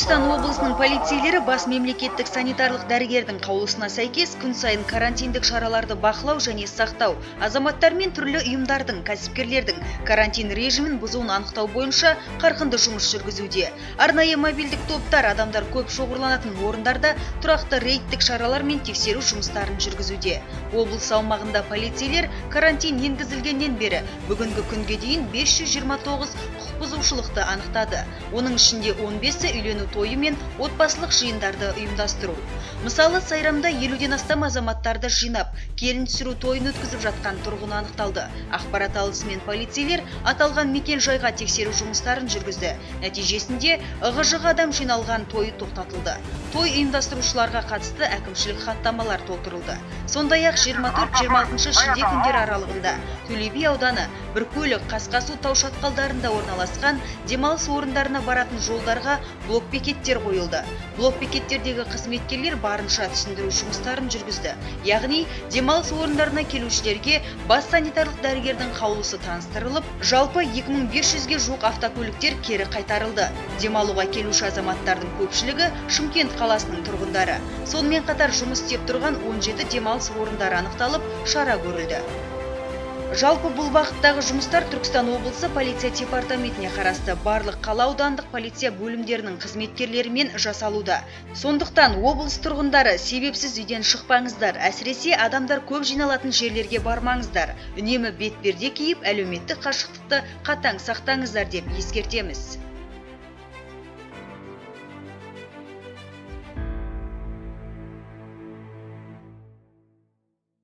Түркістан облысының полицейлері бас мемлекеттік санитарлық дәрігердің қаулысына сәйкес күн сайын карантиндік шараларды бақылау және сақтау, азаматтар мен түрлі ұйымдардың, кәсіпкерлердің карантин режимін бұзуын анықтау бойынша қарқынды жұмыс жүргізуде. Арнайы мобильдік топтар адамдар көп шоғырланатын орындарда тұрақты рейдтік шаралар мен тексеру жұмыстарын жүргізуде. Облыс аумағында полицейлер карантин енгізілгеннен бері бүгінгі күнге дейін 529 құқық бұзушылықты анықтады. Оның ішінде 15-і үйлену тойы мен отбасылық жиындарды ұйымдастыру. Мысалы, Сайрамда 50-ден астам азаматтарды жинап, келін түсіру тойын өткізіп жатқан тұрғын анықталды. Ақпарат алысымен полицейлер аталған мекен жайға тексеру жұмыстарын жүргізді. Нәтижесінде ығы-жығы адам жиналған тойы тоқтатылды. Той ұйымдастырушыларға қатысты әкімшілік хаттамалар толтырылды. Сондай-ақ 24-26 шілде күндері аралығында Төле би ауданы Біркөлік, Қасқасу тау шатқалдарында орналасқан демалыс орындарына баратын жолдарға блок-бекеттер қойылды. Блок-бекеттердегі қызметкерлер барынша түсіндіру жұмыстарын жүргізді. Яғни, демалыс орындарына келушілерге бас санитарлық дәрігердің қаулысы таныстырылып, жалпы 2500-ге жуық автокөліктер кері қайтарылды. Демалуға келуші азаматтардың көпшілігі Шымкент қаласының тұрғындары. Сонымен қатар жұмыс істеп тұрған 17 демалыс орындары анықталып, шара көрілді. Жалпы бұл бағыттағы жұмыстар Түркістан облысы полиция департаментіне қарасты барлық қала аудандық полиция бөлімдерінің қызметкерлерімен жасалуда. Сондықтан облыс тұрғындары себепсіз үйден шықпаңыздар, әсіресе адамдар көп жиналатын жерлерге бармаңыздар. Үнемі бетперде киіп, әлеуметтік қашықтықты қатаң сақтаңыздар деп ескертеміз.